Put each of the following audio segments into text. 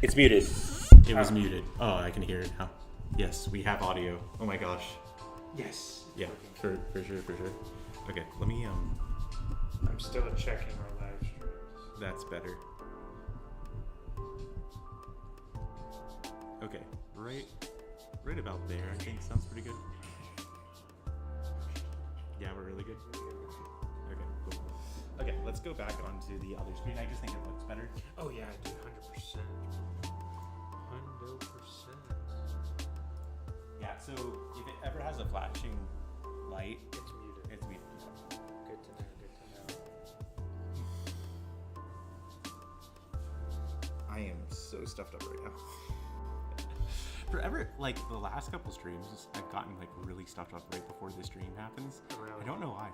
It's muted. It was muted. Oh, I can hear it now. Yes, we have audio. Oh my gosh. Yes. Yeah, for sure. Okay, let me I'm still checking our live streams. That's better. Okay, right about there. I think sounds pretty good. Yeah, we're really good. Okay, cool. Okay, let's go back onto the other screen. I just think it looks better. Oh yeah, I do 100%. 100%. Yeah, so if it ever has a flashing light, It's muted. it's muted. Good to know. I am so stuffed up right now. Forever, like the last couple streams, I've gotten like really stuffed up right before the stream happens. Really? I don't know why.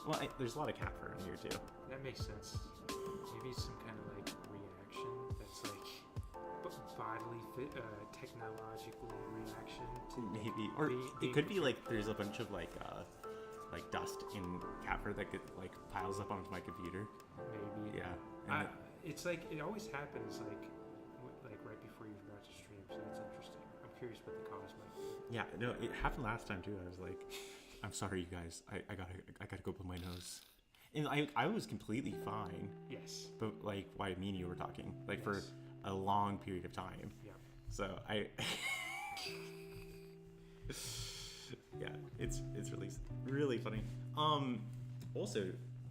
Well, there's a lot of cat fur in here too. That makes sense. Maybe some kind of like reaction that's like bodily, technological reaction to Maybe, or being it could be like there's a bunch of like dust in cat fur that like piles up onto my computer. maybe. Yeah. And It's like it always happens like right before you're about to stream, so that's interesting. I'm curious what the cause might be. yeah, no, it happened last time too. I was like, I'm sorry, you guys. I gotta go blow my nose. And I was completely fine. Yes. But like, why me and you were talking like for Yes. a long period of time. Yeah. So yeah, it's really funny. Also,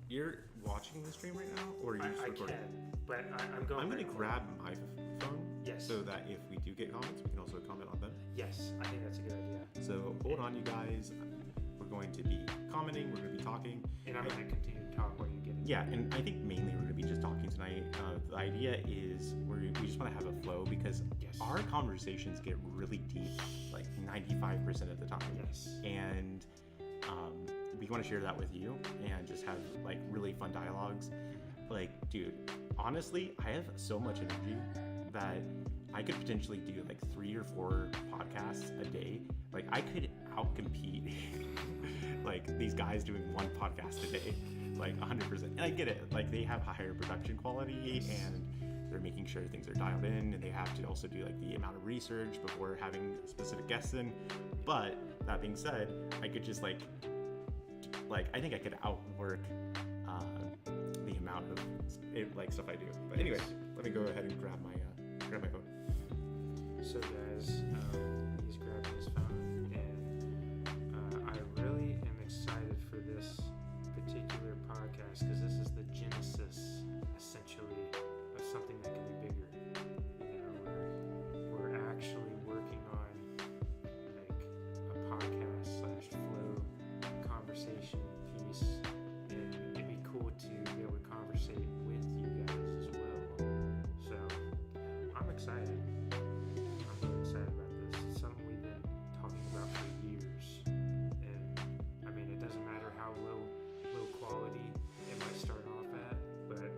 you're watching the stream right now, or are you just I recording? can, but I'm going. I'm gonna back and grab my phone. Yes. So that if we do get comments, we can also comment on them. forth. Yes, I think that's a good idea. So hold on, you guys. We're going to be commenting. We're going to be talking. And I'm going to continue to talk while you get into Yeah, and I think mainly we're going to be just talking tonight. The idea is we just want to have a flow because Yes. our conversations get really deep, like 95% of the time. Yes. And we want to share that with you and just have like really fun dialogues. Like, dude, honestly, I have so much energy that I could potentially do like 3 or 4 podcasts a day. Like, I could outcompete like these guys doing 1 podcast a day, like 100%. And I get it, like they have higher production quality and they're making sure things are dialed in, and they have to also do like the amount of research before having specific guests in. But that being said, I could just like I think I could outwork the amount of stuff I do. But anyways, let me go ahead and grab my phone. So guys, he's grabbing his phone, and I really am excited for this particular podcast because this is the genesis, essentially, of something that can be bigger. You know, we're actually working on like a podcast / flow conversation piece, and it'd be cool to be able to conversate with you guys as well. So I'm excited. I'm really excited about this. It's something we've been talking about for years, and I mean, it doesn't matter how low quality it might start off at, but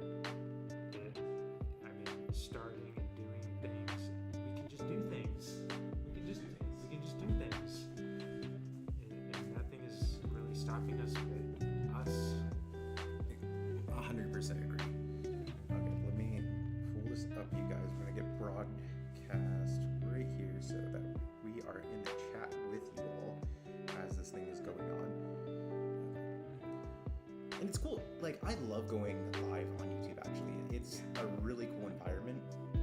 starting and doing things, we can just do things. We can just do things, and nothing is really stopping us but us. 100% agree. Okay, let me pull this up, you guys. We're gonna get broadcast right here so that we are in the chat with you all as this thing is going on. And it's cool. Like, I love going live on YouTube, actually. It's a really cool environment.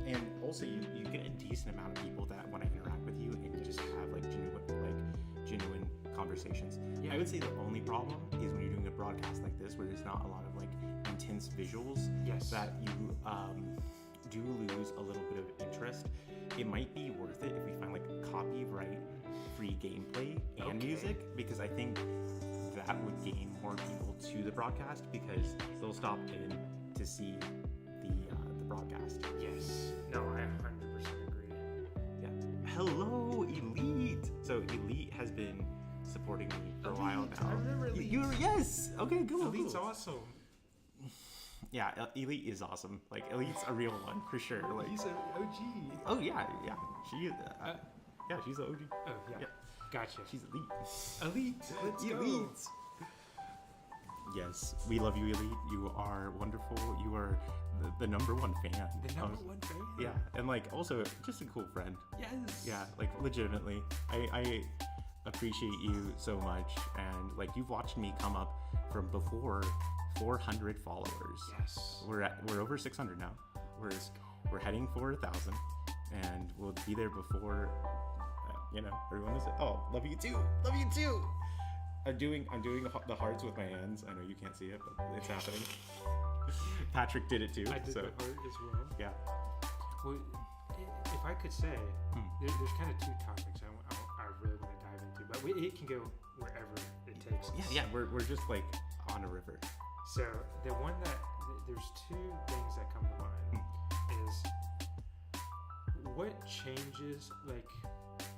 And also, you get a decent amount of people that want to interact with you and you just have like genuine conversations. Yeah. I would say the only problem is when you're doing a broadcast like this, where there's not a lot of like intense visuals, Yes. that you do lose a little bit of interest. It might be worth it if we find like copyright free gameplay and Okay. music, because I think that would gain more people to the broadcast because they'll stop in to see the broadcast. Yes. No, I 100% agree. Yeah. Hello, Elite. So Elite has been supporting me for a while Elite, now. I remember Elite. Yes. Okay. Cool. Elite's cool. awesome. Yeah, Elite is awesome. Like, Elite's a real one for sure. Like, He's an OG. oh yeah. She, yeah, she's an OG. Oh yeah. Yeah. Gotcha. She's elite. Elite. Let's go. Elite. Yes, we love you, Elite. You are wonderful. You are the number one fan. The number one fan. Yeah, and like also just a cool friend. Yes. Yeah, like legitimately, I appreciate you so much, and like you've watched me come up from before 400 followers. Yes. We're over 600 now. We're heading for 1,000, and we'll be there before. Everyone is. Oh, love you too. Love you too. I'm doing the hearts with my hands. I know you can't see it, but it's happening. Patrick did it too. I did the heart as well. Yeah. Well, if I could say, there's kind of two topics I really want to dive into, but it can go wherever it takes us. Yeah. We're just like on a river. So the one there's two things that come to mind is what changes, like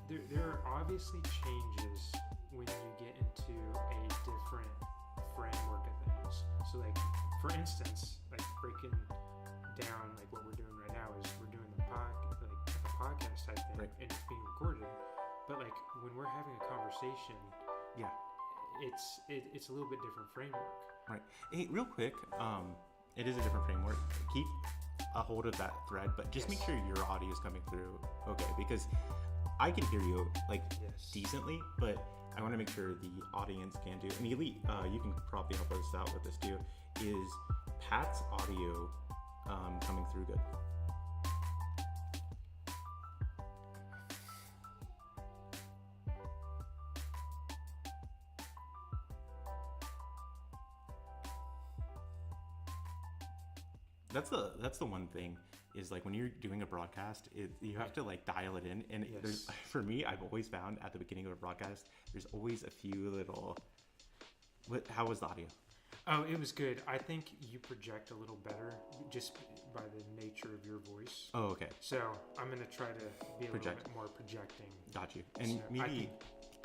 there are obviously changes when you get into a different framework of things. So like, for instance, like breaking down like what we're doing right now is we're doing a podcast type thing, right. and it's being recorded. But like when we're having a conversation, yeah, it's a little bit different framework. Right. Hey, real quick, it is a different framework. Keep a hold of that thread, but just make sure your audio is coming through okay, because I can hear you like decently, but I want to make sure the audience can do. And Elite, you can probably help us out with this too. Is Pat's audio coming through good? That's the one thing is like when you're doing a broadcast, you have to like dial it in, and there's, for me, I've always found at the beginning of a broadcast, there's always a few little. How was the audio? Oh, it was good. I think you project a little better just by the nature of your voice. Oh, okay. So I'm gonna try to be a little bit more projecting. Got you. And so maybe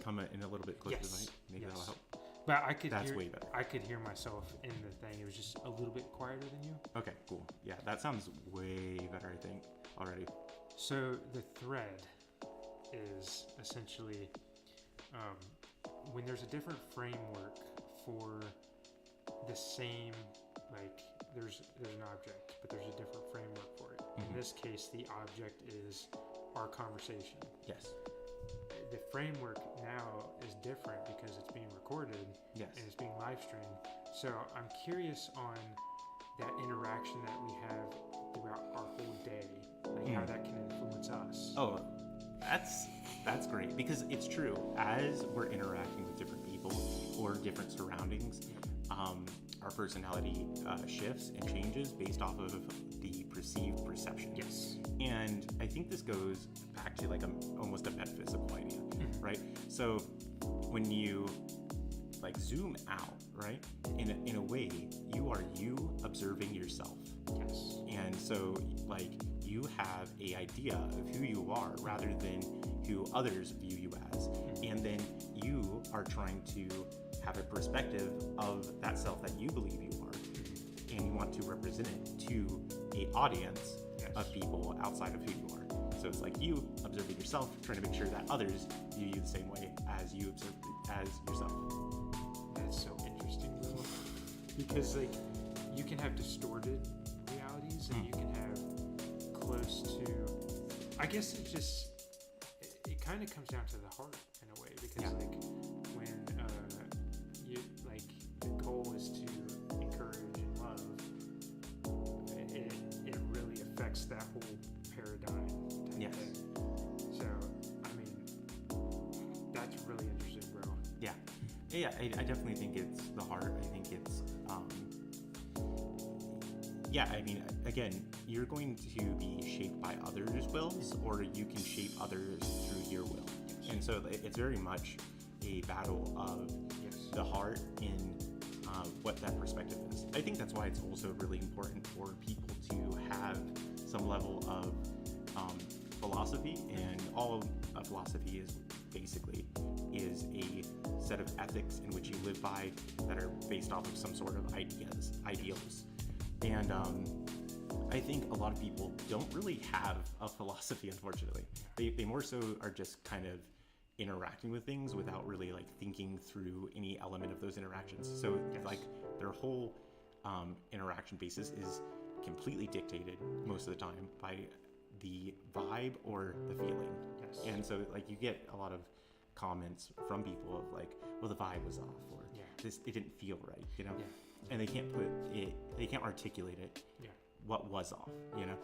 come in a little bit closer to the mic. Maybe that'll help. But I could way better. I could hear myself in the thing. It was just a little bit quieter than you. Okay, cool. Yeah, that sounds way better, I think, already. So the thread is essentially when there's a different framework for the same, like there's an object, but there's a different framework for it. In this case, the object is our conversation. Yes. The framework now is different because it's being recorded and it's being live streamed. So I'm curious on that interaction that we have throughout our whole day, like how that can influence us. Oh, that's great, because it's true. As we're interacting with different people or different surroundings, our personality shifts and changes based off of the perceived perception. Yes. And I think this goes back to like almost a metaphysical idea, right? So when you like zoom out, right, in a way, you are observing yourself. Yes. And so like you have a idea of who you are rather than who others view you as, and then you are trying to have a perspective of that self that you believe you are, and you want to represent it to an audience of people outside of who you are. So it's like you observing yourself, trying to make sure that others view you the same way as you observe as yourself. That's so interesting, bro. Because like you can have distorted realities, and you can have close to. I guess it kind of comes down to the heart in a way, because like when you like the goal is to encourage and love, it really affects that whole paradigm type thing. So I mean, that's really interesting, bro. Yeah, I definitely think it's the heart. I think it's I mean, again, you're going to be shaped by others' wills, or you can shape others through your will. And so it's very much a battle of the heart in what that perspective is. I think that's why it's also really important for people to have some level of philosophy, and all a philosophy is basically is a set of ethics in which you live by that are based off of some sort of ideals. And I think a lot of people don't really have a philosophy, unfortunately. They more so are just kind of interacting with things without really like thinking through any element of those interactions. So like their whole interaction basis is completely dictated most of the time by the vibe or the feeling. Yes. And so like you get a lot of comments from people of like, well, the vibe was off, or this, it didn't feel right, you know? And they can't articulate it, what was off, you know?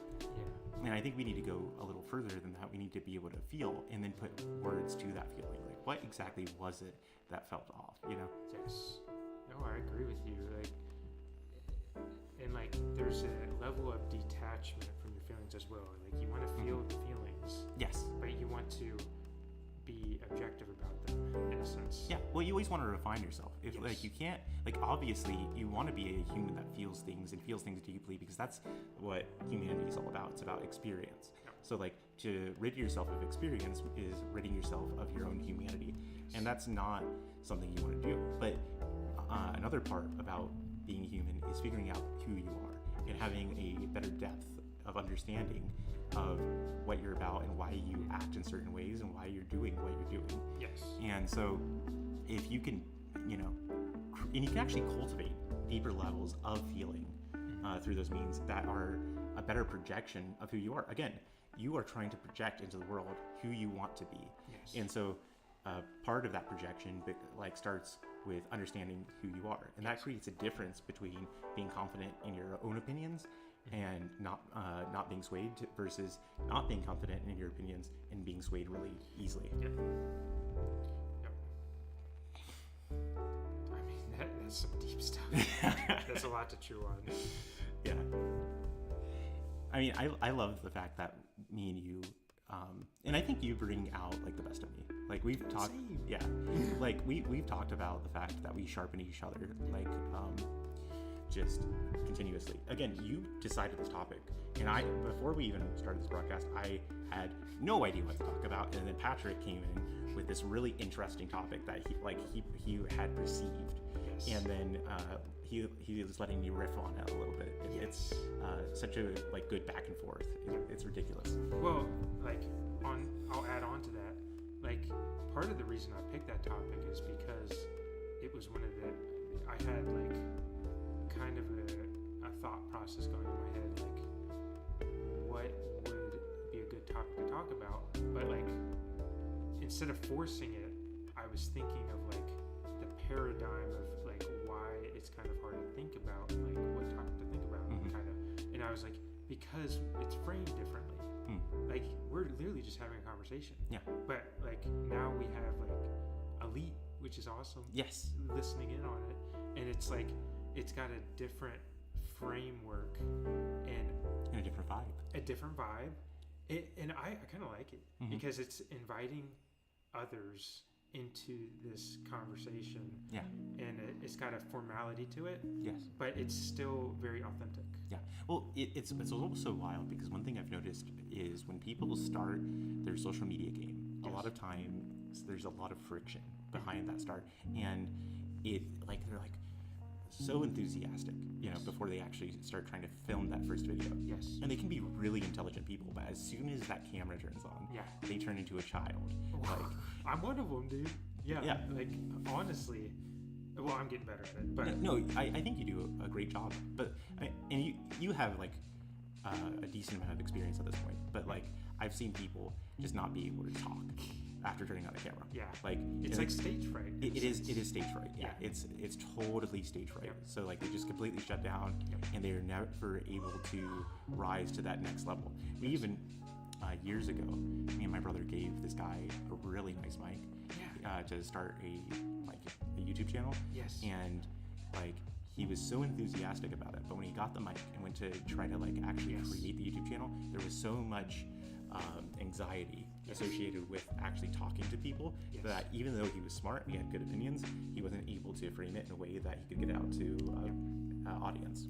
And I think we need to go a little further than that. We need to be able to feel and then put words to that feeling. Like, what exactly was it that felt off, you know? Yes. No, I agree with you. Like, and like, there's a level of detachment from your feelings as well. Like, you want to feel the feelings. Yes. But you want to be objective about them, in a sense. Yeah. Well, you always want to refine yourself. If like you can't, like obviously you want to be a human that feels things and feels things deeply, because that's what humanity is all about. It's about experience. So like to rid yourself of experience is ridding yourself of your own humanity, and that's not something you want to do. But another part about being human is figuring out who you are and having a better depth of understanding of what you're about and why you act in certain ways and why you're doing what you're doing. Yes. And so if you can, you know, and you can actually cultivate deeper levels of feeling through those means that are a better projection of who you are. Again, you are trying to project into the world who you want to be. Yes. And so part of that projection like starts with understanding who you are. And that creates a difference between being confident in your own opinions and not being swayed versus not being confident in your opinions and being swayed really easily. Yep. I mean, that's some deep stuff. That's a lot to chew on. Yeah. I mean, I love the fact that me and you, and I think you bring out like the best of me. Like we've talked, like we've talked about the fact that we sharpen each other, like just continuously. Again, you decided this topic, and before we even started this broadcast, I had no idea what to talk about, and then Patrick came in with this really interesting topic that he had perceived, and then he was letting me riff on it a little bit. It's such a like good back and forth. It's ridiculous. Well, like I'll add on to that. Like part of the reason I picked that topic is because it was one of I had like kind of a thought process going in my head, like what would be a good topic to talk about, but like instead of forcing it, I was thinking of like the paradigm of like why it's kind of hard to think about, like what topic to think about, kind of, and I was like, because it's framed differently. Like we're literally just having a conversation, but like now we have like Elite, which is awesome, listening in on it, and it's like it's got a different framework and a different vibe. And I kind of like it because it's inviting others into this conversation. And it's got a formality to it. But it's still very authentic. Well, it's also wild because one thing I've noticed is when people start their social media game, a lot of times there's a lot of friction behind that start, and they're like so enthusiastic, you know, before they actually start trying to film that first video. And they can be really intelligent people, but as soon as that camera turns on, they turn into a child. Like I'm one of them, dude. Like honestly, well, I'm getting better at it, but no, I think you do a great job. But and you have like a decent amount of experience at this point. But like I've seen people just not be able to talk after turning on the camera. Like it's like stage fright. It is stage fright. It's totally stage fright. So like they just completely shut down, and they're never able to rise to that next level. We even years ago, me and my brother gave this guy a really nice mic to start a YouTube channel. And like he was so enthusiastic about it, but when he got the mic and went to try to like actually create the YouTube channel, there was so much anxiety associated with actually talking to people that even though he was smart and he had good opinions, he wasn't able to frame it in a way that he could get out to audience.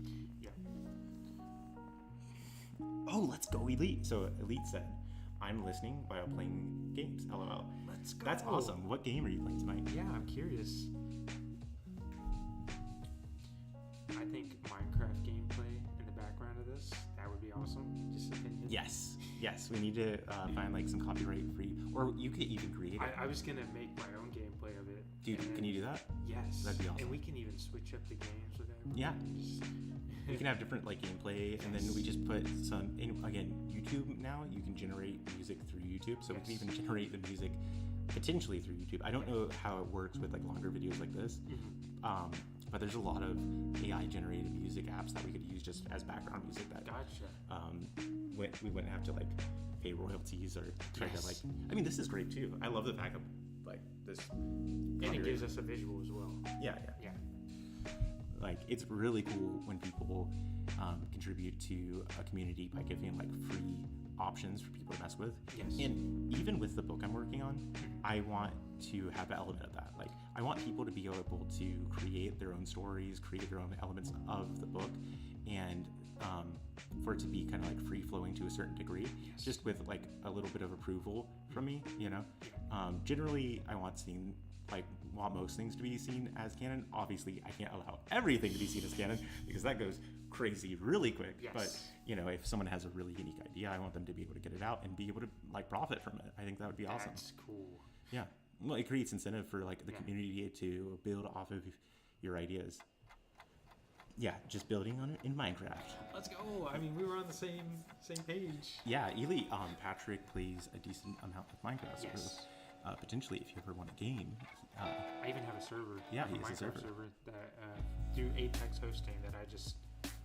Oh, let's go Elite. So Elite said, I'm listening while playing games, LOL. Let's go. That's awesome. What game are you playing tonight? I'm curious. I think Minecraft gameplay in the background of this, that would be awesome. Just opinion. Yes. Yes, we need to find like some copyright free, or you could even create it. I was gonna make my own gameplay of it. Dude, can you do that? Yes. That'd be awesome. And we can even switch up the games with everyone. Yeah. Just- We can have different like gameplay, and then we just put some. Again, YouTube now you can generate music through YouTube, so we can Yes. even generate the music potentially through YouTube. I don't know how it works with like longer videos like this, but there's a lot of AI generated music apps that we could use just as background music that Gotcha. we wouldn't have to like pay royalties or try to like. I mean, this is great too. I love the fact of like this. And it gives us a visual as well. Yeah. Yeah. Like it's really cool when people contribute to a community by giving like free options for people to mess with. Yes. And even with the book I'm working on, I want to have an element of that. Like I want people to be able to create their own stories, create their own elements of the book, and for it to be kind of like free flowing to a certain degree, just with like a little bit of approval from me, you know. Generally, I want most things to be seen as canon. Obviously, I can't allow everything to be seen as canon because that goes crazy really quick. Yes. But you know, if someone has a really unique idea, I want them to be able to get it out and be able to like profit from it. I think that would be awesome. That's cool. Yeah. Well, it creates incentive for like the community to build off of your ideas. Yeah, just building on it in Minecraft. Let's go. I mean, we were on the same page. Yeah, Elite. Patrick plays a decent amount of Minecraft. Yes. So, potentially, if you ever want a game, I even have a server. Yeah, a he has a Minecraft server. that through Apex hosting that I just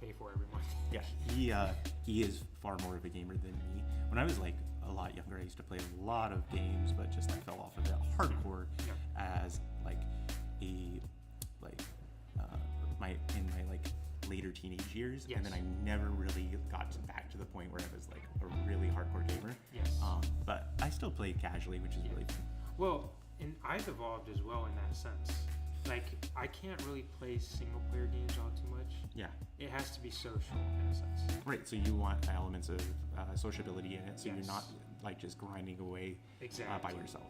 pay for every month. yeah, he is far more of a gamer than me. When I was like a lot younger, I used to play a lot of games, but just like fell off of it hardcore as like my later teenage years, and then I never really got back to the point where I was like a really hardcore gamer. Yes. But I still play casually, which is really fun. Well, and I've evolved as well in that sense. Like, I can't really play single player games all too much. Yeah. It has to be social in a sense. Right. So you want elements of sociability in it, so Yes. you're not like just grinding away by yourself.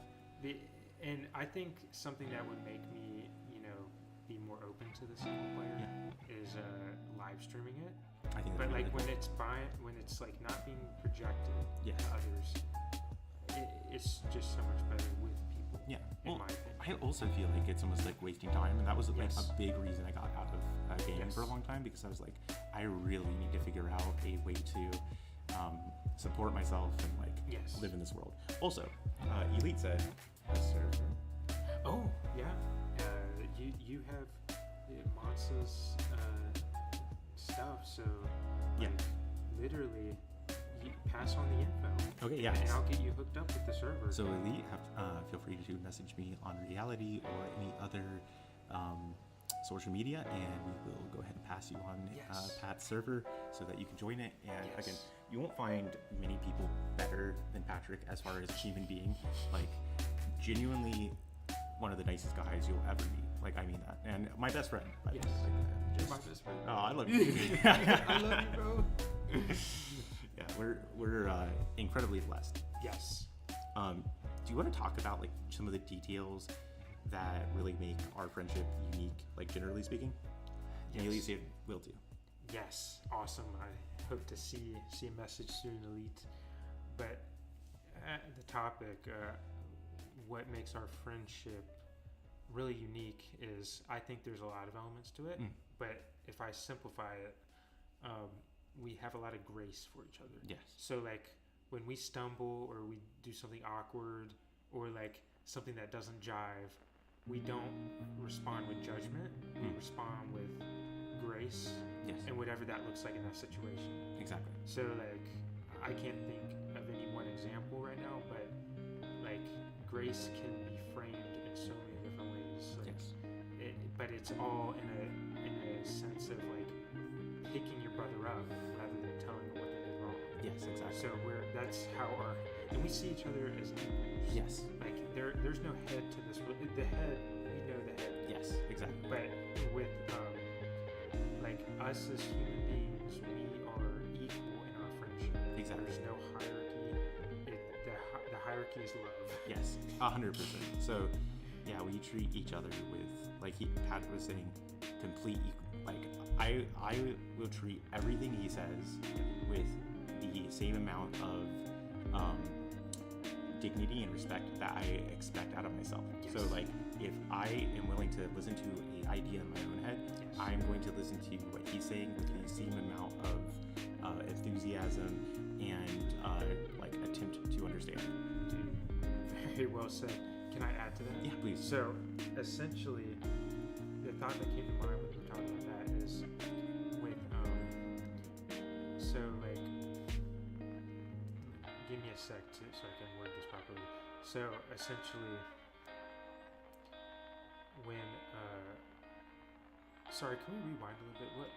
And I think something that would make me, be more open to the single player is live streaming it. I think But that's like really when it's like not being projected Yes. to others, it's just so much better with people. Yeah. In Well, my opinion. I also feel like it's almost like wasting time, and that was like Yes. a big reason I got out of gaming Yes. for a long time, because I was like, I really need to figure out a way to support myself and like Yes. live in this world. Also, Elite said a server. Oh yeah, you have Monsa's stuff, so Yeah. like, literally you pass on the info. Okay, yeah. And I'll get you hooked up with the server. So Elite, feel free to message me on Reality or any other social media, and we will go ahead and pass you on Yes. Pat's server so that you can join it. And Yes. again, you won't find many people better than Patrick as far as a human being. Like, genuinely one of the nicest guys you'll ever meet. Like, I mean that. And my best friend. By the way. Yes. Like, You're my best friend. Oh, I love you. I love you, bro. Yeah, we're incredibly blessed. Yes. Do you want to talk about like some of the details that really make our friendship unique, like generally speaking? Yes. Elite said will do. Yes, awesome. I hope to see a message soon, Elite. But the topic, what makes our friendship really unique is I think there's a lot of elements to it. But if I simplify it, we have a lot of grace for each other. Yes. So like when we stumble or we do something awkward or like something that doesn't jive, we don't respond with judgment. We respond with grace. Yes. And whatever that looks like in that situation. Exactly. So like I can't think of any one example right now, but like grace can be framed in so many different ways. Like, Yes. but it's all in a sense of like picking your brother up rather than telling him what they did wrong. Yes, exactly. So that's how and we see each other as equals. Yes. Like there's no head to this. The head, we know the head. Yes, exactly. But with like us as human beings, we are equal in our friendship. Exactly. There's no hierarchy. The hierarchy is love. Yes, 100%. So, yeah, we treat each other with, like Pat was saying, complete equal. Like I will treat everything he says with the same amount of dignity and respect that I expect out of myself. Yes. So like if I am willing to listen to an idea in my own head, Yes. I'm going to listen to what he's saying with the same amount of enthusiasm and like attempt to understand. Dude, very well said. Can I add to that? Yeah, please. So essentially, the thought that came to mind when we were talking about that is when so like give me a sec so I can word this properly. So essentially, when sorry, can we rewind a little bit? What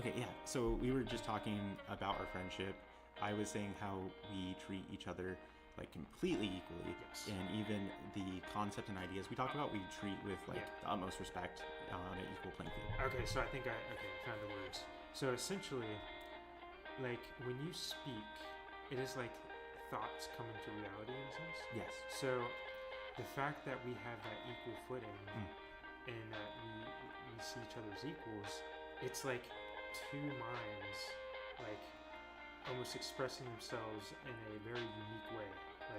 Okay, yeah. So we were just talking about our friendship. I was saying how we treat each other like completely equally, Yes. and even the concept and ideas we talk about, we treat with like Yeah. the utmost respect on an equal playing field. Okay, so I think I found the words. So essentially, like when you speak, it is like thoughts come into reality in a sense. Yes. So the fact that we have that equal footing Mm. and that we see each other as equals, it's like two minds like almost expressing themselves in a very unique way.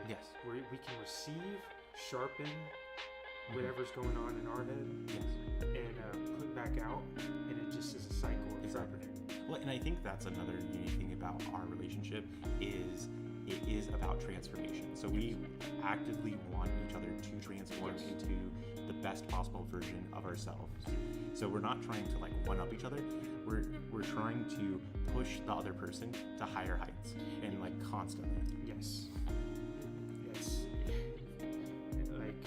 Like Yes. where we can receive, sharpen Mhm. whatever's going on in our head Yes. and put back out, and it just is a cycle of Exactly. sharpening. Well, and I think that's another unique thing about our relationship is it is about transformation. So we actively want each other to transform Yes. into the best possible version of ourselves. So we're not trying to like one up each other. We're trying to push the other person to higher heights and like constantly. Yes. Yes. Like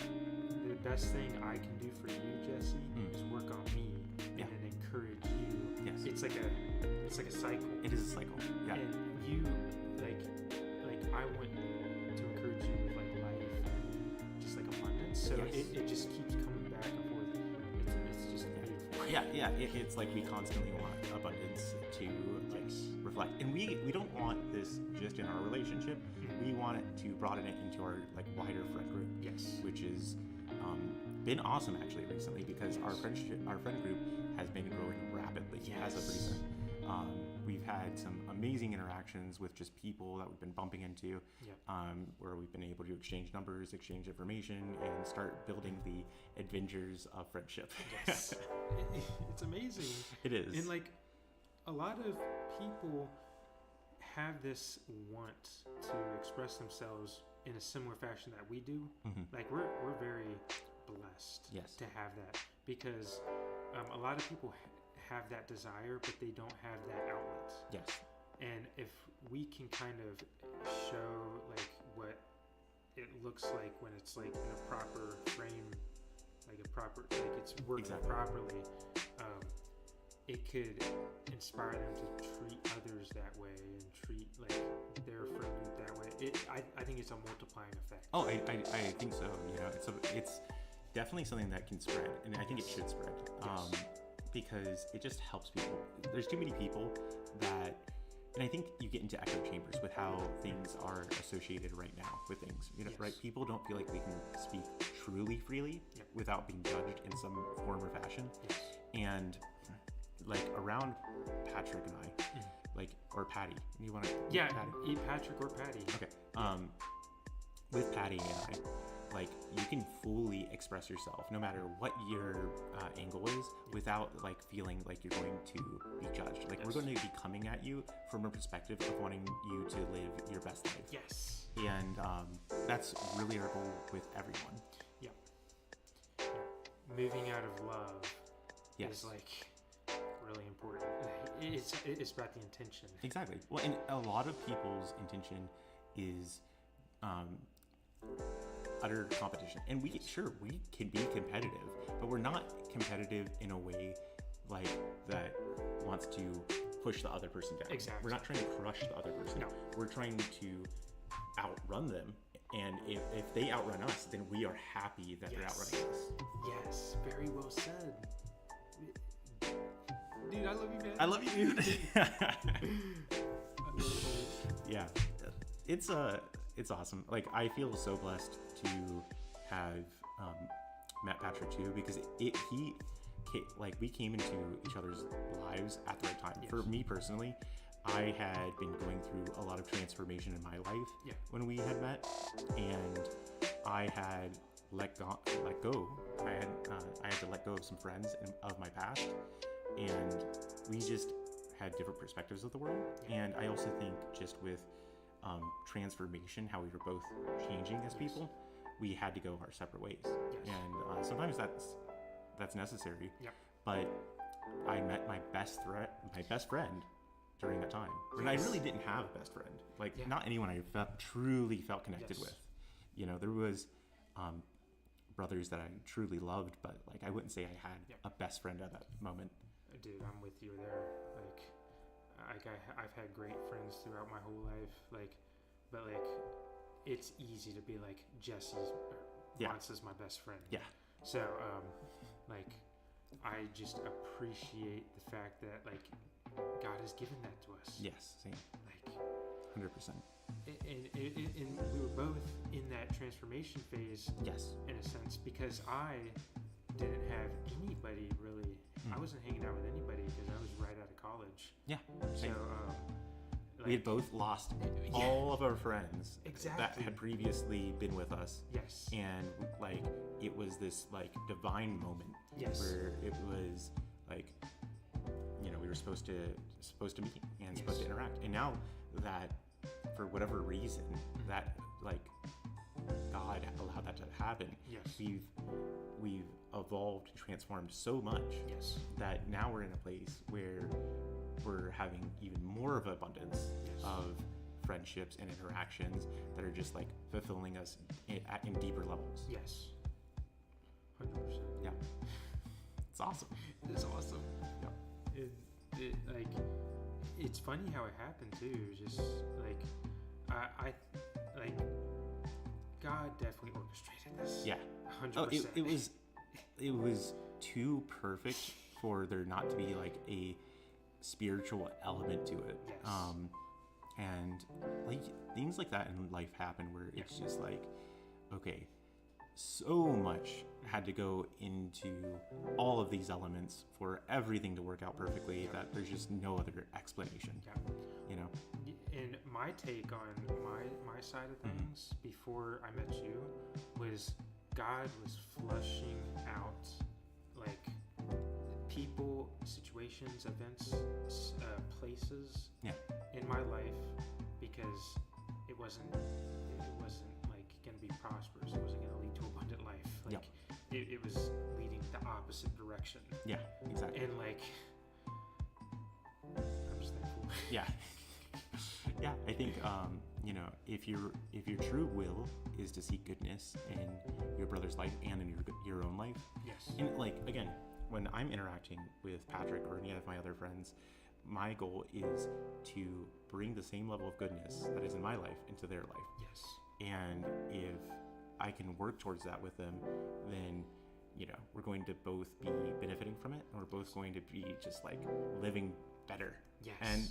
the best thing I can do for you, Jesse, Mm. is work on me Yeah. and then encourage you. Yes. It's like a cycle. It is a cycle. Yeah. And you like I want to encourage you with like life and just like abundance. So Yes. it just keeps coming back and forth. It's just beautiful. Yeah. It's like we constantly want abundance to like Yes. reflect, and we don't want this just in our relationship. We want it to broaden it into our like wider friend group, Yes. which is been awesome actually recently because our friend group has been growing rapidly as of Yes. recent. We've had some amazing interactions with just people that we've been bumping into, Yeah. where we've been able to exchange numbers, exchange information, and start building the adventures of friendship. Yes. It's amazing. It is. And like a lot of people have this want to express themselves in a similar fashion that we do. Mhm. Like we're very blessed Yes. to have that because a lot of people have that desire, but they don't have that outlet. Yes. And if we can kind of show like what it looks like when it's like in a proper frame, like it's working Exactly. properly, it could inspire them to treat others that way and treat like their friend group that way. I think it's a multiplying effect. Oh, I think so. You know, it's definitely something that can spread, and I think it should spread. Yes. Because it just helps people. There's too many people that, and I think you get into echo chambers with how things are associated right now with things. You know, Yes. right? People don't feel like they can speak truly freely Yep. without being judged in some form or fashion. Yes. And like around Patrick and I, Mhm. like or Patty, you want to? Yeah, Patty? eat Patrick or Patty. Okay. With Patty and I, like you can fully express yourself no matter what your angle is without like feeling like you're going to be judged. Like we're Yes. going to be coming at you from a perspective of wanting you to live your best life. Yes. And that's really our goal with everyone. Moving out of love Yes. is like really important. It's about the intention. Exactly. Well, and a lot of people's intention is utter competition, and we can be competitive, but we're not competitive in a way like that wants to push the other person down. Exactly. We're not trying to crush the other person. No. We're trying to outrun them, and if they outrun us, then we are happy that they're Yes. outrunning us. Yes, very well said. Dude, I love you, man. I love you, dude. I love you. Yeah, it's awesome. Like I feel so blessed to have met Patrick too, because we came into each other's lives at the right time. Yes. For me personally, I had been going through a lot of transformation in my life Yeah. when we had met, and I had let go. I had to let go of some friends of my past, and we just had different perspectives of the world. And I also think just with transformation, how we were both changing as people, we had to go our separate ways. Yes. And sometimes that's necessary. Yep. But I met my best friend during that time. And I Yes. really didn't have a best friend. Like, Yeah. not anyone I truly felt connected Yes. with. You know, there was brothers that I truly loved, but like I wouldn't say I had Yep. a best friend at that moment. Dude, I'm with you there. I've had great friends throughout my whole life. But it's easy to be like Jesse's Yeah. Vance is my best friend. Yeah. So I just appreciate the fact that God has given that to us. Yes, same. Like 100%. and we were both in that transformation phase Yes. in a sense because I didn't have anybody really. I wasn't hanging out with anybody because I was right out of college. Yeah. So Same. We had both lost all of our friends that Exactly. had previously been with us. Yes. And like it was this like divine moment Yes. where it was like, you know, we were supposed to meet and supposed to Yes. interact. And now that for whatever reason that like God allowed that to happen, Yes. we've evolved and transformed so much Yes. that now we're in a place where we're having even more of abundance Yes. of friendships and interactions that are just like fulfilling us in deeper levels. Yes. 100%. Yeah. It's awesome. It's awesome. Yeah. It's funny how it happened too. Just like I like God definitely orchestrated this. Yeah. 100%. Oh, it was too perfect for there not to be like a spiritual element to it. Yes. And like things like that in life happen where it's just like, okay, so much had to go into all of these elements for everything to work out perfectly that there's just no other explanation. Yeah. You know? And my take on my side of things before I met you was God was flushing out like people, situations, events, places in my life because it wasn't like going to be prosperous. It wasn't going to lead to abundant life. Like it was leading the opposite direction. Yeah, exactly. And like I'm just thankful. Yeah. Yeah, I think you know, if your true will is to seek goodness in your brother's life and in your own life, Yes. and like again, when I'm interacting with Patrick or any of my other friends, my goal is to bring the same level of goodness that is in my life into their life. Yes. And if I can work towards that with them, then you know we're going to both be benefiting from it, and we're both going to be just like living better. Yes. And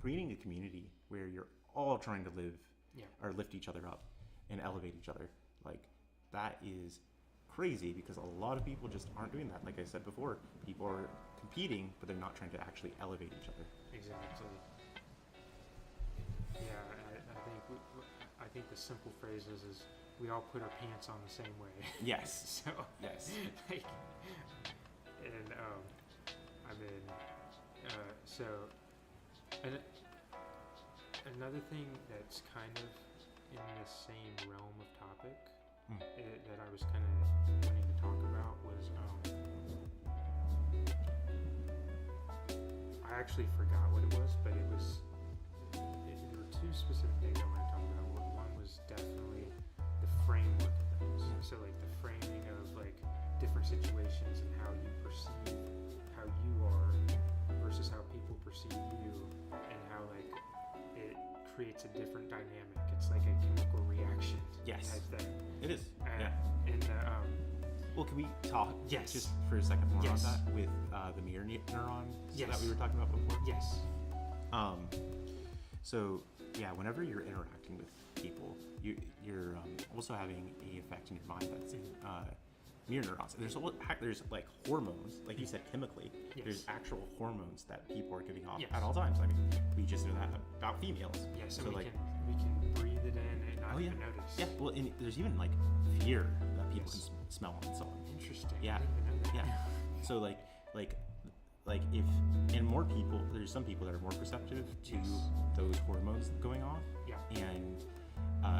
creating a community where you're all trying to live or lift each other up and elevate each other. Like that is crazy because a lot of people just aren't doing that. Like I said before, people are competing, but they're not trying to actually elevate each other. Exactly. Yeah, I think the simple phrase is we all put our pants on the same way. Yes. So Yes. like, and I mean, so and another thing that's kind of in the same realm of topic that I was kind of wanting to talk about was I actually forgot what it was, but there were two specific things I wanted to talk about. One was definitely the framework of things. So like the framing of like different situations and how you perceive how you are versus how people perceive you, and how like it creates a different dynamic. It's like a chemical reaction type thing. It is. And Well, can we talk Yes. just for a second more Yes. on that with the mirror neurons that Yes. we were talking about before? yes. So yeah, whenever you're interacting with people, you're also having an effect in your mind that's mirror neurons. There's like hormones, like you said, chemically. Yes. There's actual hormones that people are giving off Yes. at all times. I mean, we just know that about females. Yeah, so, So, we like, can breathe it in and not oh yeah, even notice. yeah. Well, and there's even like fear that people Yes. can smell on someone. Interesting. Yeah. I didn't even know that. Yeah. So like if and more people, there's some people that are more perceptive to Yes. those hormones going off, Yeah. and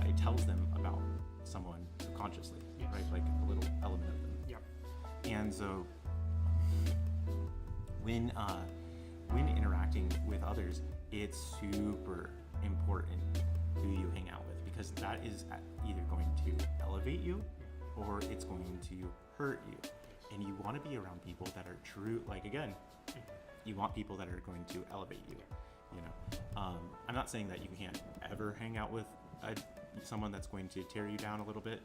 it tells them about someone subconsciously, Yes. right? Like a little element of them. Yep. And so when interacting with others, it's super important who you hang out with, because that is either going to elevate you or it's going to hurt you. And you want to be around people that are true, like again, you want people that are going to elevate you. You know, I'm not saying that you can't ever hang out with someone that's going to tear you down a little bit,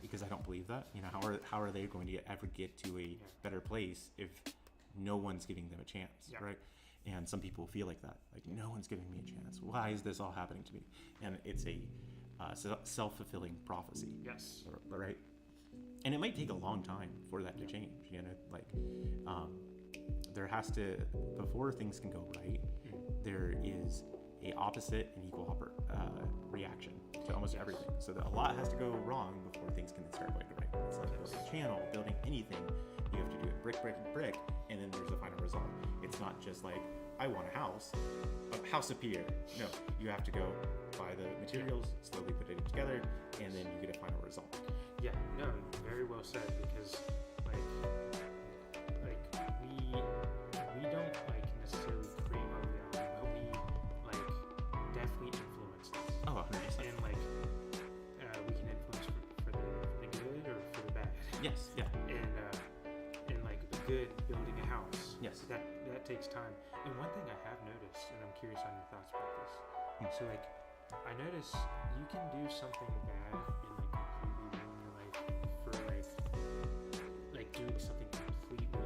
because I don't believe that. You know, how are they going to ever get to a better place if no one's giving them a chance, Yeah. right? And some people feel like that, like no one's giving me a chance. Why is this all happening to me? And it's a self-fulfilling prophecy, Yes. right? And it might take a long time for that to change. You know, like there has to, before things can go right, there is a opposite and equal reaction to almost everything. So that a lot has to go wrong before things can start going right. It's like building a channel, building anything. You have to do it brick, and then there's a final result. It's not just like, I want a house appear. No, you have to go buy the materials, slowly put it together, and then you get a final result. Yeah, no, very well said, because like we don't like necessarily create our reality, but we like definitely influence it. Oh, 100%. And like we can influence for the good or for the bad. Yes, yeah. And like the good, building a house. Yes. That takes time. And one thing I have noticed, and I'm curious on your thoughts about this. So like I notice you can do something bad and like completely ruin your life for like doing something completely evil.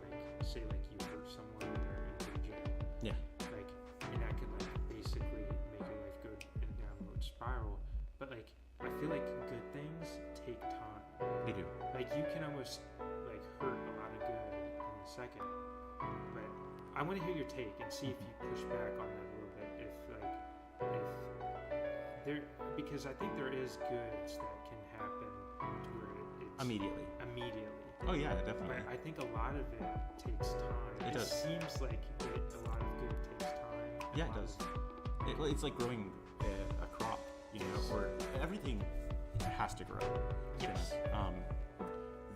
Like say like you hurt someone and they're in jail. Yeah. Like, and that could like basically make your life go in a downward spiral. But like I feel like good things take time. They do. Like you can almost like hurt a lot of good in a second. But I want to hear your take and see if you push back on that a little bit. If there, because I think there is goods that can happen to where it's Immediately. Oh yeah, definitely. But I think a lot of it takes time. It does. Seems like a lot of good takes time. Yeah, it does. It's like growing a crop, you know, or everything has to grow. Yes.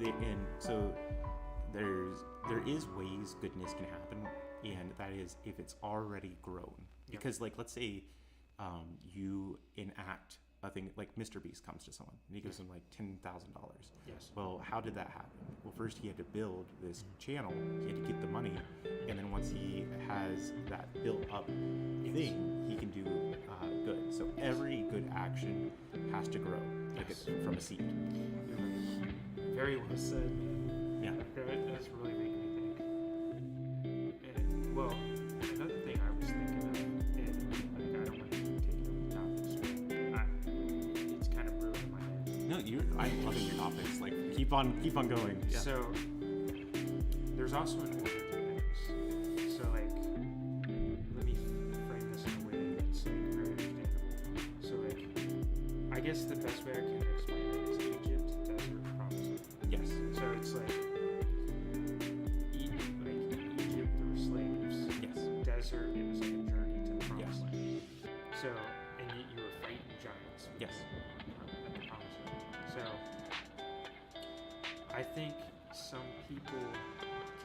And so there is ways goodness can happen, and that is if it's already grown. Yep. Because like let's say you enact a thing like Mr. Beast comes to someone and he gives them like $10,000. Yes. Well, how did that happen? Well, first he had to build this channel. He had to get the money, and then once he has that built up thing, he can do good. So every good action has to grow, like it's from a seed. Very well said. Yeah. That's really making me think. And, well, another thing I was thinking of, and like I don't want to keep taking over the topics, but it's kind of brewing in my head. No, I'm loving your topics. Like keep on going. Yeah. So there's also an order to things. So like, let me frame this in a way that's like very understandable. So like, I guess the best way I can explain it is Egypt, desert, promised land. Yes. So it's like Egypt or slaves. Yes. Desert, it was like a journey to the Yes. promised land. So, and you were fighting giants. Yes. At the promised land. So, I think some people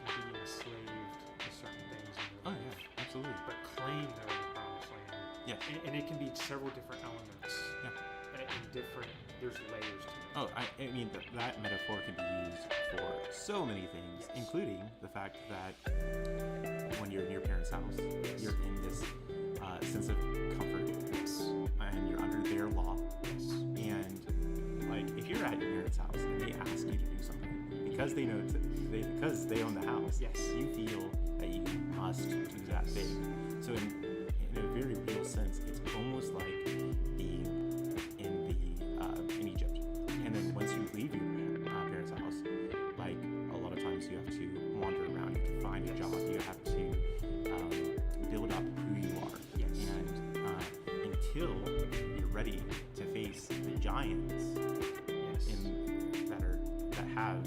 can be enslaved to certain things in Oh their yeah, life, absolutely. but claim they're in the promised land. Yes. And it can be several different elements. Yeah. And different, there's layers to it. Oh, I mean that metaphor can be used for so many things, Yes. including the fact that when you're in your parents' house, you're in this sense of comfort, and you're under their law. Yes. And like, if you're at your parents' house and they ask you to do something because they know because they own the house, Yes. you feel that you must do that thing. So in a very real sense, it's almost like being in Egypt. And then once you leave your until you're ready to face the giants Yes. that have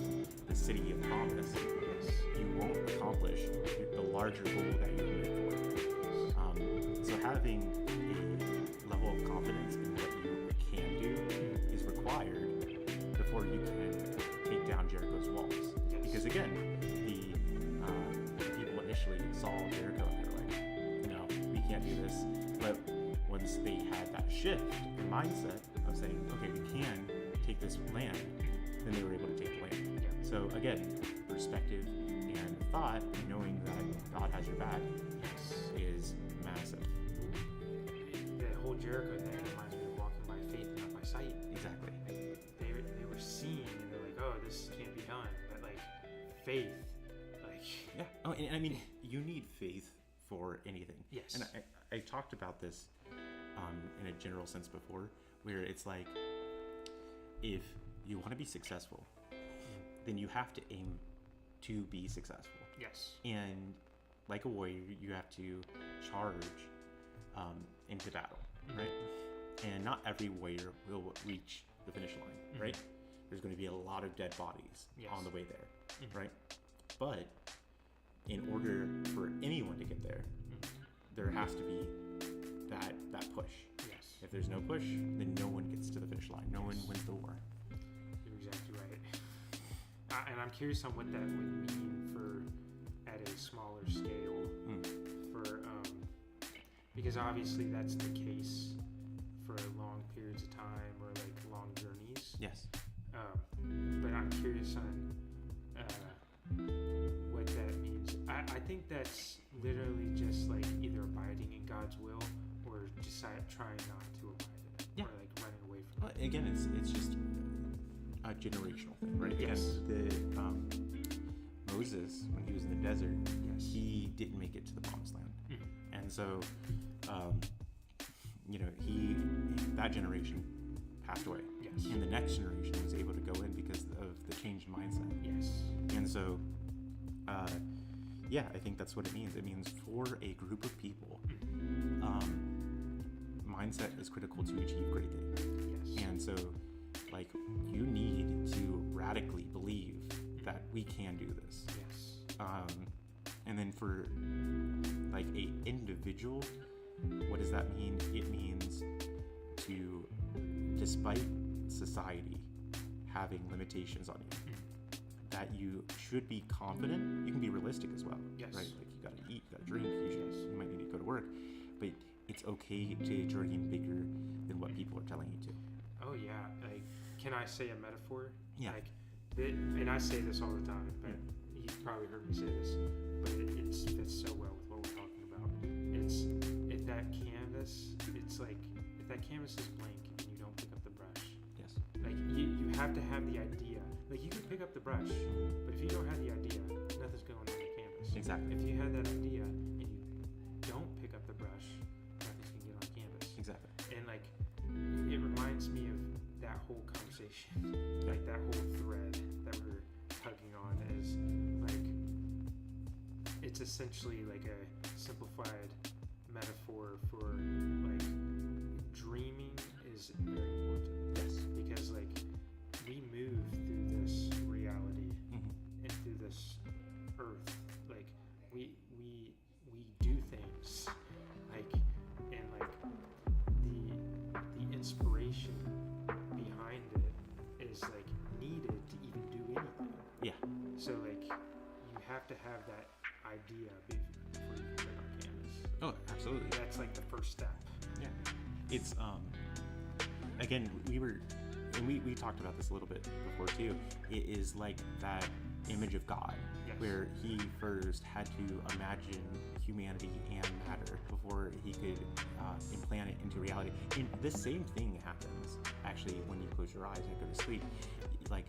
the city of promise, Yes. you won't accomplish the larger goal that you're meant for. So having a level of confidence in what you can do is required before you can take down Jericho's walls. Yes. Because again, the people initially saw Jericho and they're like, no, we can't do this. But once they had that shift in mindset of saying, okay, we can take this land, then they were able to take the land. Yeah. So again, perspective and thought, and knowing that God has your back is massive. The whole Jericho thing reminds me of walking by faith, not by sight. Exactly. They were seeing and they're like, oh, this can't be done. But like faith, like Yeah. Oh, and I mean, you need faith for anything. Yes. And I talked about this in a general sense before, where it's like, if you want to be successful, then you have to aim to be successful. yes, And like a warrior, you have to charge into battle, right? And not every warrior will reach the finish line, right? There's going to be a lot of dead bodies Yes. on the way there, right? But in order for anyone to get there, there has to be that push. yes. If there's no push, then no one gets to the finish line. No one wins the war. You're exactly right. And I'm curious on what that would mean for at a smaller scale. For because obviously that's the case for long periods of time or like long journeys. Yes. But I'm curious on what that means. I think that's literally just like either abiding in God's will or just trying not to abide in it, Yeah. or like running away from Well, it. again, it's just a generational thing, right? Yes. Again, Moses, when he was in the desert, Yes. he didn't make it to the promised land. And so, that generation passed away. Yes. And the next generation was able to go in because of the changed mindset. Yes. And so, I think that's what it means. It means for a group of people, mindset is critical to achieve great things. Yes. And so, like, you need to radically believe that we can do this. Yes. And then for like a individual, what does that mean? It means to, despite society having limitations on you, that you should be confident. You can be realistic as well, Yes. right? Like, you gotta eat, you gotta drink, you might need to go to work, but it's okay to dream bigger than what people are telling you to. Oh yeah. Like, can I say a metaphor? Yeah. Like, and I say this all the time, but you've probably heard me say this, but it fits so well with what we're talking about. It's if that canvas, it's like if that canvas is blank and you don't pick up the brush. Yes. Like you have to have the idea. Like you can pick up the brush, but if you don't have the idea, nothing's going on the canvas. Exactly. If you had that idea and you don't pick up the brush, nothing's gonna get on canvas. Exactly. And like it reminds me of that whole conversation, like that whole thread that we're tugging on is like it's essentially like a simplified metaphor for like dreaming is very important. Yes. Because like we move through this reality and through this earth, like we do things like and like the inspiration behind it is like needed to even do anything. Yeah. So like you have to have that idea before you can put it on canvas. Oh, absolutely. That's like the first step. Yeah. It's again, we talked about this a little bit before too. It is like that image of God, Yes. where he first had to imagine humanity and matter before he could implant it into reality. And the same thing happens actually when you close your eyes and go to sleep. Like,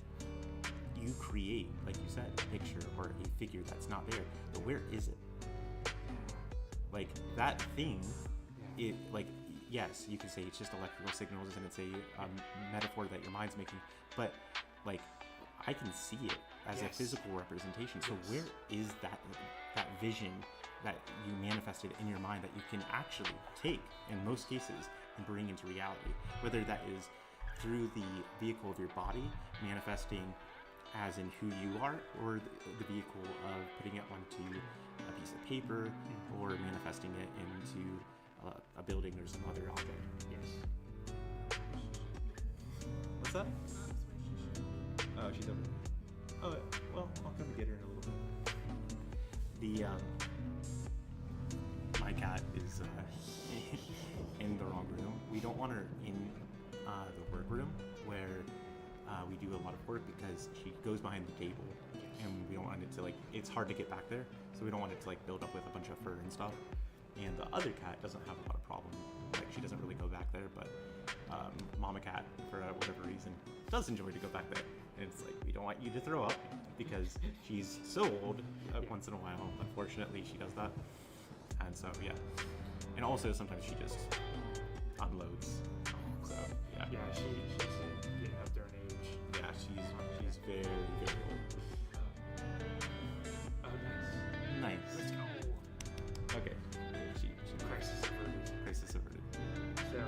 you create, like you said, a picture or a figure that's not there, but where is it? Like, that thing, it, like, yes, you can say it's just electrical signals and it's a metaphor that your mind's making, but like, I can see it as a Yes. physical representation. So Yes. where is that vision that you manifested in your mind that you can actually take in most cases and bring into reality, whether that is through the vehicle of your body manifesting as in who you are, or the vehicle of putting it onto a piece of paper, or manifesting it into a building or some other object. Yes. What's that? Oh, she's over there. Oh, well, I'll come get her in a little bit. The my cat is in the wrong room. We don't want her in the work room where we do a lot of work, because she goes behind the table, and we don't want it to, like, it's hard to get back there, so we don't want it to, like, build up with a bunch of fur and stuff. And the other cat doesn't have a lot of problem. Like, she doesn't really go back there, but mama cat, for whatever reason, does enjoy to go back there. And it's like, we don't want you to throw up, because she's so old. Once in a while, unfortunately, she does that. And so, yeah. And also, sometimes she just unloads. So, yeah. Yeah, she's getting up there in age. Yeah, she's very, very old. Oh, nice. Nice. Let's go. Okay. She Crisis averted. crisis averted. So,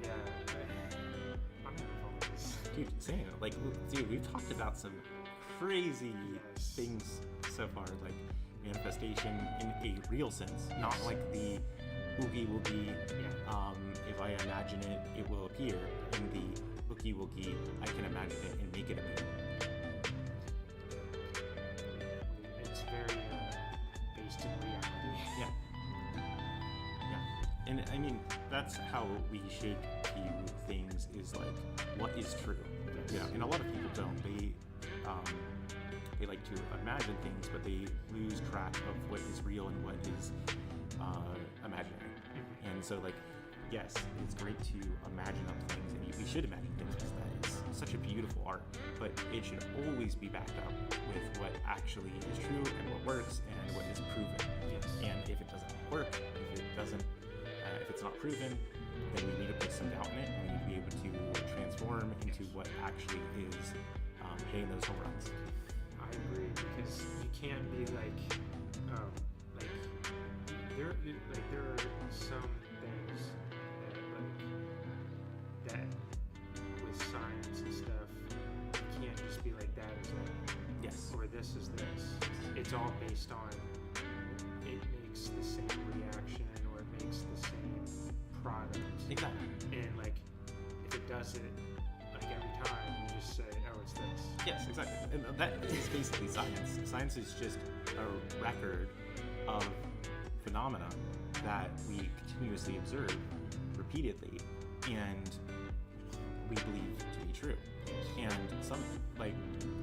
yeah, I'm having fun with this. Dude, same. Like, dude, we've talked about some crazy Yes. things so far, like manifestation in a real sense, not like the oogie woogie. Yeah. If I imagine it, it will appear. In the oogie woogie, I can imagine it and make it appear. It's very based in reality. Yeah. Yeah. And I mean, that's how we should view things, is like, what is true? Yes. Yeah. And a lot of people don't. They like to imagine things, but they lose track of what is real and what is imaginary. And so, like, yes, it's great to imagine up things, and we should imagine things, because that is such a beautiful art, but it should always be backed up with what actually is true and what works and what is proven. Yes. And if it doesn't work, if it's not proven, then we need to put some doubt in it, and we need to be able to transform into what actually is hitting those home runs. I agree, because you can't be like there are some things that with science and stuff, you can't just be like, that is it, Yes. or this is this. It's all based on, it makes the same reaction, or it makes the same product. Exactly. And like, if it does it like every time, you just say, oh, it's this. Yes, exactly. And that is basically science. Science is just a record of phenomena that we continuously observe repeatedly, and we believe to be true. And some, like,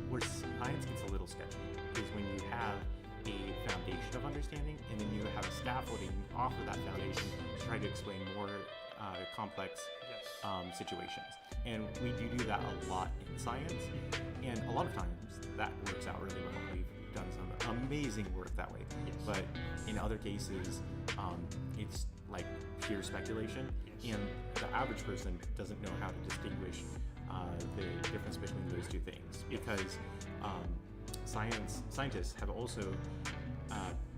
where science gets a little sketchy is when you have a foundation of understanding, and then you have a scaffolding off of that foundation to try to explain more complex Yes. situations. And we do that a lot in science, and a lot of times that works out really well. We've done some amazing work that way. Yes. But in other cases, it's like pure speculation, Yes. and the average person doesn't know how to distinguish the difference between those two things, because scientists have also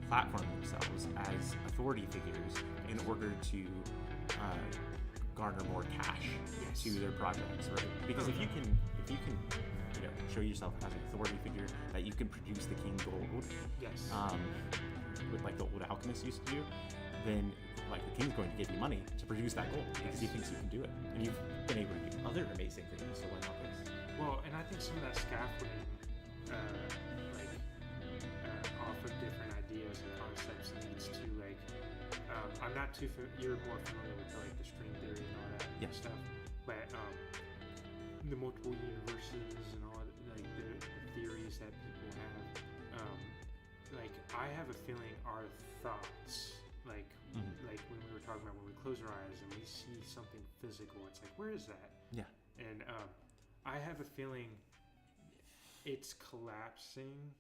platformed themselves as authority figures in order to garner more cash Yes. to their projects, right? Because if you can, show yourself as an authority figure, that you can produce the king gold, Yes. with like the old alchemists used to do, then like the king's going to give you money to produce that gold, because he thinks you can do it, and you've been able to do other amazing things. So why not this? Well, and I think some of that scaffolding, off of different ideas and concepts, leads to like, I'm not too. You're more familiar with like the string theory and all that Yeah. stuff, but the multiple universes and all like the theories that people have. Like, I have a feeling our thoughts, like when we were talking about when we close our eyes and we see something physical, it's like, where is that? Yeah. And I have a feeling it's collapsing.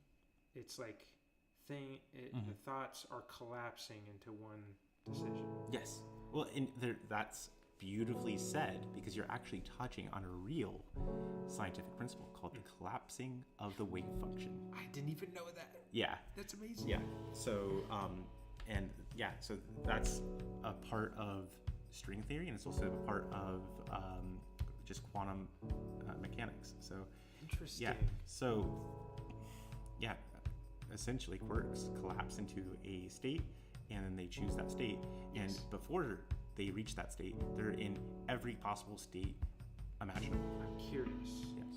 It's like the thoughts are collapsing into one decision. Yes. Well, and that's beautifully said because you're actually touching on a real scientific principle called the collapsing of the wave function. I didn't even know that. Yeah. That's amazing. Yeah. So, so that's a part of string theory, and it's also a part of just quantum mechanics. So, Interesting. yeah. So, yeah, essentially quarks collapse into a state, and then they choose that state. Yes. And before they reach that state, they're in every possible state imaginable. I'm curious. Yes.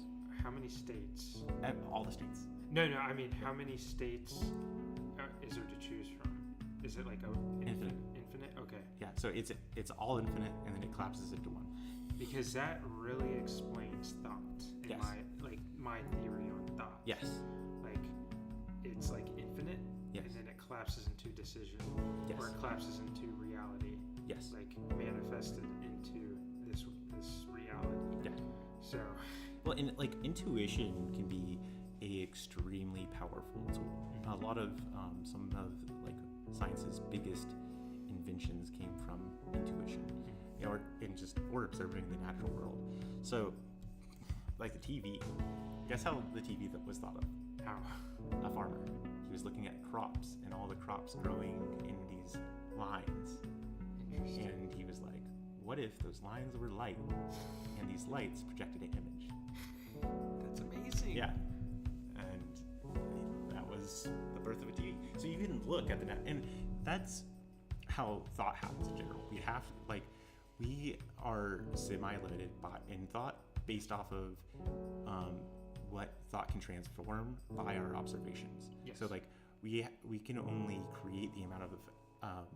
How many states? All the states. No, I mean, how many states is there to choose from? Is it like a Infinite. Infinite? Okay. Yeah. So it's all infinite, and then it collapses into one. Because that really explains thought in Yes. my theory on thought. Yes. Like it's like infinite, Yes. and then it collapses into decision, Yes. or it collapses into reality, Yes. like manifested into this reality. Yeah. So Well, and like intuition can be a extremely powerful tool. A lot of some of like science's biggest inventions came from intuition, or observing the natural world. So, like the TV. Guess how the TV that was thought of? how? A farmer. He was looking at crops and all the crops growing in these lines, Interesting. and he was like, "What if those lines were light, and these lights projected an image?" That's amazing. Yeah, and that was the birth of a TV. So you can look at the net, and that's how thought happens in general. We are semi-limited in thought based off of what thought can transform by our observations. Yes. So like we can only create the amount of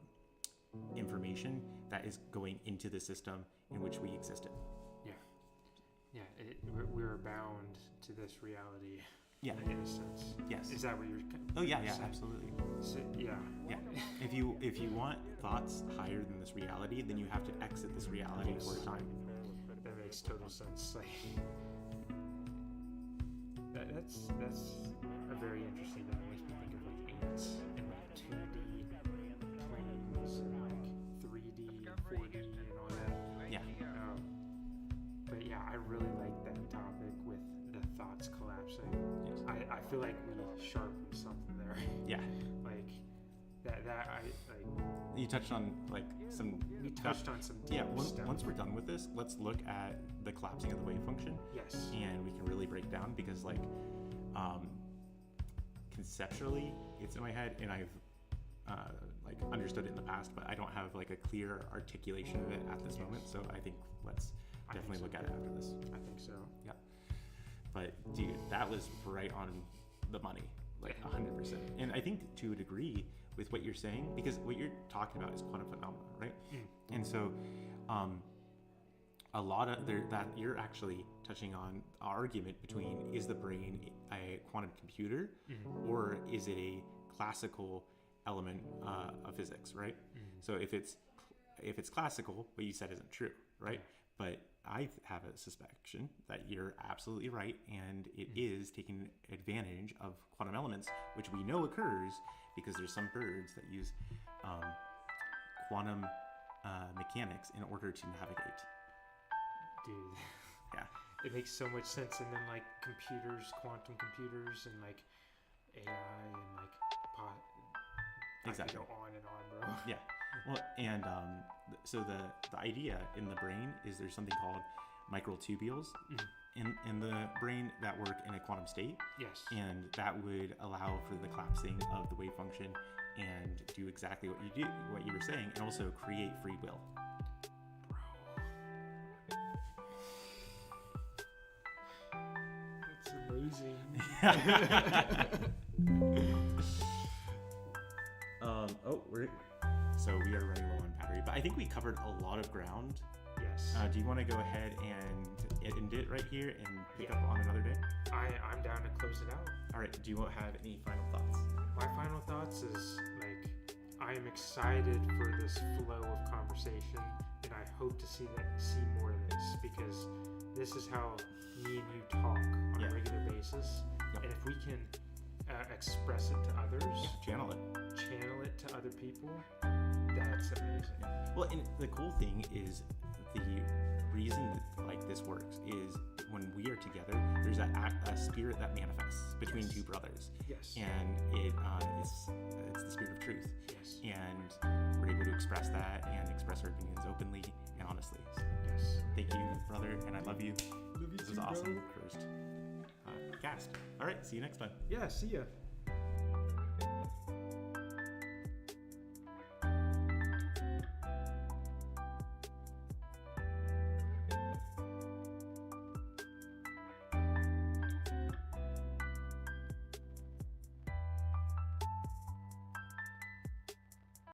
information that is going into the system in which we exist in. Yeah. We're bound to this reality. Yeah. In a sense. Yes. Is that what you're? Oh yeah, saying? absolutely. So, yeah. Yeah. If you want thoughts higher than this reality, then you have to exit this reality for a time. That makes total sense. Like that's a very interesting thing. It makes me think of like ants and like 2D planes and like 3D, 4D, and all that. Yeah. But yeah, I really like that topic with the thoughts collapsing. Yes. I feel like we sharpened something there. Yeah. Like that I like. You touched on like some. We touched on some deep Yeah. stuff. Once we're done with this, let's look at the collapsing of the wave function, Yes. and we can really break down because like, conceptually, it's in my head, and I've like understood it in the past, but I don't have like a clear articulation of it at this moment. So I think let's definitely look at it after this. I think so. Yeah. But dude, that was right on the money, like 100%. And I think to a degree with what you're saying, because what you're talking about is quantum phenomena, right? And so, a lot of that you're actually touching on argument between is the brain a quantum computer, or is it a classical element of physics, right? So if it's classical, what you said isn't true, right? But I have a suspicion that you're absolutely right, and it is taking advantage of quantum elements, which we know occurs because there's some birds that use quantum mechanics in order to navigate. Dude. Yeah. It makes so much sense. And then like computers, quantum computers, and like AI, and like Exactly. I could go on and on, bro. Yeah. Well, and so the idea in the brain is there's something called microtubules in the brain that work in a quantum state. Yes. And that would allow for the collapsing of the wave function and do exactly what you were saying, and also create free will. That's amazing. So we are running low on battery, but I think we covered a lot of ground. Yes. Do you want to go ahead and end it right here and pick up on another day? I'm down to close it out. All right. Do you have any final thoughts? My final thoughts is like I am excited for this flow of conversation, and I hope to see more of this, because this is how me and you talk on a regular basis. Yep. And if we can express it to others, Channel it. channel it to other people, that's amazing. Well, and the cool thing is the reason that, like, this works is when we are together, there's a spirit that manifests between two brothers, Yes. and it's the spirit of truth. Yes. And we're able to express that and express our opinions openly and honestly. Yes. Thank you, brother, and I love you. Love you This too, was awesome. bro. First cast. All right, see you next time. Yeah, see ya.